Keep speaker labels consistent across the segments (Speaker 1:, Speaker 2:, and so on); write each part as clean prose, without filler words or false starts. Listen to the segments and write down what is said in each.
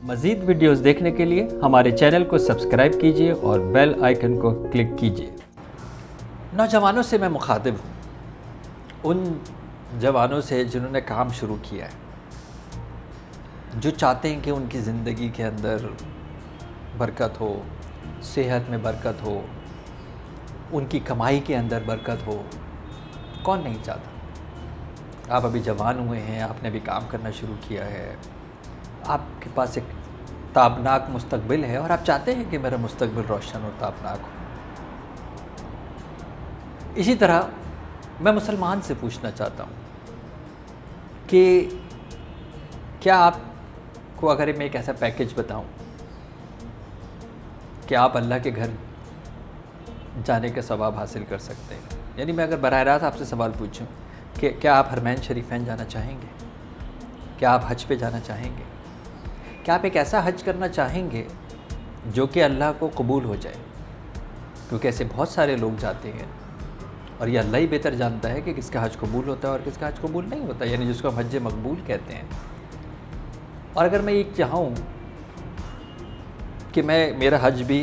Speaker 1: مزید ویڈیوز دیکھنے کے لیے ہمارے چینل کو سبسکرائب کیجیے اور بیل آئیکن کو کلک کیجیے۔ نوجوانوں سے میں مخاطب ہوں، ان جوانوں سے جنہوں نے کام شروع کیا ہے، جو چاہتے ہیں کہ ان کی زندگی کے اندر برکت ہو، صحت میں برکت ہو، ان کی کمائی کے اندر برکت ہو۔ کون نہیں چاہتا؟ آپ ابھی جوان ہوئے ہیں، آپ نے ابھی کام کرنا شروع کیا ہے، آپ کے پاس ایک تابناک مستقبل ہے اور آپ چاہتے ہیں کہ میرا مستقبل روشن اور تابناک ہو۔ اسی طرح میں مسلمان سے پوچھنا چاہتا ہوں کہ کیا آپ کو اگر میں ایک ایسا پیکیج بتاؤں کہ آپ اللہ کے گھر جانے کا ثواب حاصل کر سکتے ہیں، یعنی میں اگر براہ راست آپ سے سوال پوچھوں کہ کیا آپ حرمین شریفین جانا چاہیں گے؟ کیا آپ حج پہ جانا چاہیں گے؟ کیا آپ ایک ایسا حج کرنا چاہیں گے جو کہ اللہ کو قبول ہو جائے؟ کیونکہ ایسے بہت سارے لوگ جاتے ہیں اور یہ اللہ ہی بہتر جانتا ہے کہ کس کا حج قبول ہوتا ہے اور کس کا حج قبول نہیں ہوتا، یعنی جس کو ہم حج مقبول کہتے ہیں۔ اور اگر میں یہ چاہوں کہ میرا حج بھی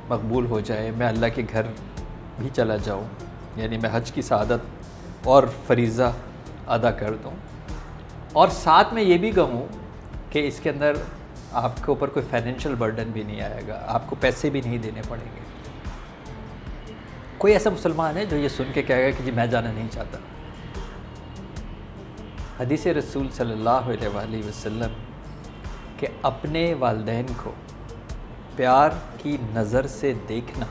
Speaker 1: مقبول ہو جائے، میں اللہ کے گھر بھی چلا جاؤں، یعنی میں حج کی سعادت اور فریضہ ادا کر دوں، اور ساتھ میں یہ بھی کہوں کہ اس کے اندر آپ کے اوپر کوئی فائنینشیل برڈن بھی نہیں آئے گا، آپ کو پیسے بھی نہیں دینے پڑیں گے۔ کوئی ایسا مسلمان ہے جو یہ سن کے کہے گا کہ جی میں جانا نہیں چاہتا؟ حدیث رسول صلی اللہ علیہ وآلہ وسلم کہ اپنے والدین کو پیار کی نظر سے دیکھنا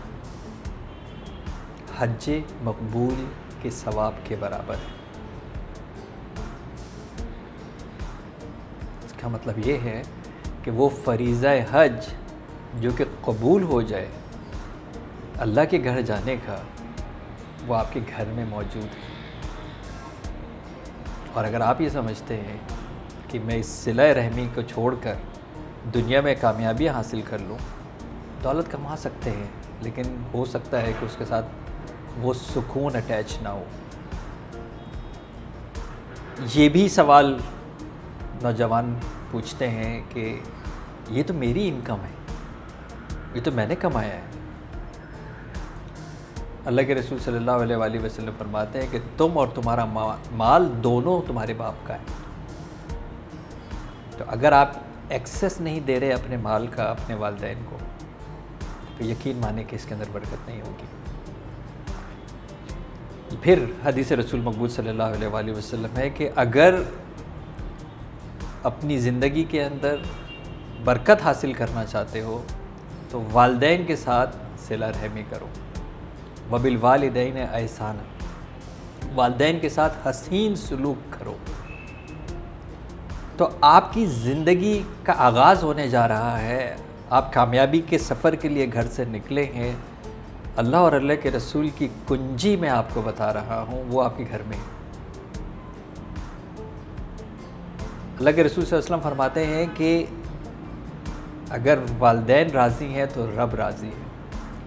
Speaker 1: حج مقبول کے ثواب کے برابر ہے۔ اس کا مطلب یہ ہے کہ وہ فریضہ حج جو کہ قبول ہو جائے اللہ کے گھر جانے کا، وہ آپ کے گھر میں موجود ہے۔ اور اگر آپ یہ سمجھتے ہیں کہ میں اس صلہ رحمی کو چھوڑ کر دنیا میں کامیابی حاصل کر لوں، دولت کما سکتے ہیں، لیکن ہو سکتا ہے کہ اس کے ساتھ وہ سکون اٹیچ نہ ہو۔ یہ بھی سوال نوجوان پوچھتے ہیں کہ یہ تو میری انکم ہے، یہ تو میں نے کمایا ہے۔ اللہ کے رسول صلی اللہ علیہ وآلہ وسلم فرماتے ہیں کہ تم اور تمہارا مال دونوں تمہارے باپ کا ہے۔ تو اگر آپ ایکسس نہیں دے رہے اپنے مال کا اپنے والدین کو، تو یقین مانیں کہ اس کے اندر برکت نہیں ہوگی۔ پھر حدیث رسول مقبول صلی اللہ علیہ وآلہ وسلم ہے کہ اگر اپنی زندگی کے اندر برکت حاصل کرنا چاہتے ہو تو والدین کے ساتھ صلہ رحمی کرو، وبالوالدین احسانا، والدین کے ساتھ حسین سلوک کرو۔ تو آپ کی زندگی کا آغاز ہونے جا رہا ہے، آپ کامیابی کے سفر کے لیے گھر سے نکلے ہیں۔ اللہ اور اللہ کے رسول کی کنجی میں آپ کو بتا رہا ہوں، وہ آپ کے گھر میں ہے۔ اللہ کے رسول صلی اللہ علیہ وسلم فرماتے ہیں کہ اگر والدین راضی ہیں تو رب راضی ہے،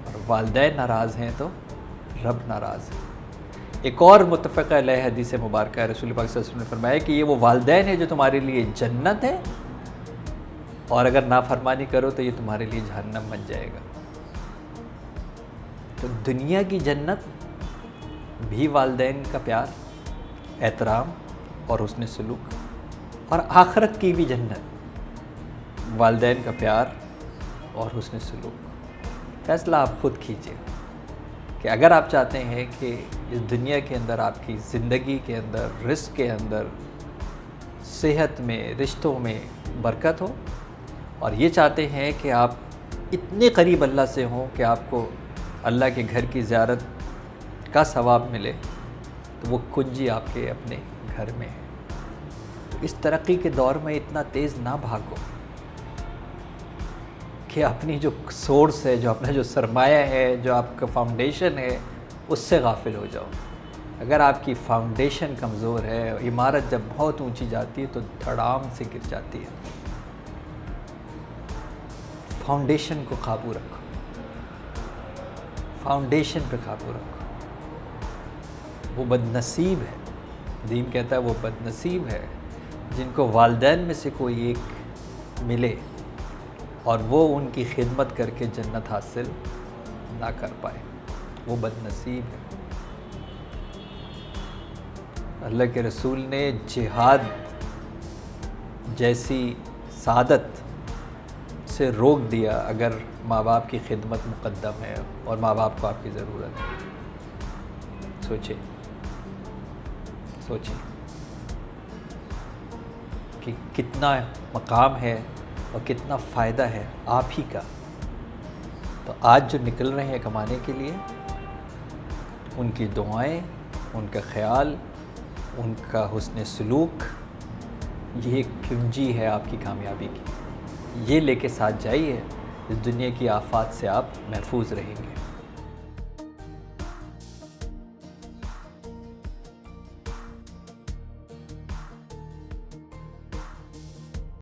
Speaker 1: اور والدین ناراض ہیں تو رب ناراض ہے۔ ایک اور متفق علیہ حدیث مبارکہ رسول پاک صلی اللہ علیہ وسلم نے فرمایا کہ یہ وہ والدین ہیں جو تمہارے لیے جنت ہے، اور اگر نافرمانی کرو تو یہ تمہارے لیے جہنم بن جائے گا۔ تو دنیا کی جنت بھی والدین کا پیار، احترام اور حسن سلوک، اور آخرت کی بھی جنت والدین کا پیار اور حسن سلوک۔ فیصلہ آپ خود کیجئے کہ اگر آپ چاہتے ہیں کہ اس دنیا کے اندر، آپ کی زندگی کے اندر، رزق کے اندر، صحت میں، رشتوں میں برکت ہو، اور یہ چاہتے ہیں کہ آپ اتنے قریب اللہ سے ہوں کہ آپ کو اللہ کے گھر کی زیارت کا ثواب ملے، تو وہ کنجی آپ کے اپنے گھر میں ہے۔ اس ترقی کے دور میں اتنا تیز نہ بھاگو کہ اپنی جو سورس ہے، جو اپنا جو سرمایہ ہے، جو آپ کا فاؤنڈیشن ہے، اس سے غافل ہو جاؤ۔ اگر آپ کی فاؤنڈیشن کمزور ہے، عمارت جب بہت اونچی جاتی ہے تو دھڑام سے گر جاتی ہے۔ فاؤنڈیشن کو قابو رکھو، فاؤنڈیشن پہ قابو رکھو۔ وہ بد نصیب ہے، دین کہتا ہے وہ بد نصیب ہے جن کو والدین میں سے کوئی ایک ملے اور وہ ان کی خدمت کر کے جنت حاصل نہ کر پائے، وہ بد نصیب ہے۔ اللہ کے رسول نے جہاد جیسی سعادت سے روک دیا اگر ماں باپ کی خدمت مقدم ہے اور ماں باپ کو آپ کی ضرورت ہے۔ سوچیں کہ کتنا مقام ہے اور کتنا فائدہ ہے آپ ہی کا۔ تو آج جو نکل رہے ہیں کمانے کے لیے، ان کی دعائیں، ان کا خیال، ان کا حسن سلوک، یہ ایک کنجی ہے آپ کی کامیابی کی۔ یہ لے کے ساتھ جائیے، اس دنیا کی آفات سے آپ محفوظ رہیں گے۔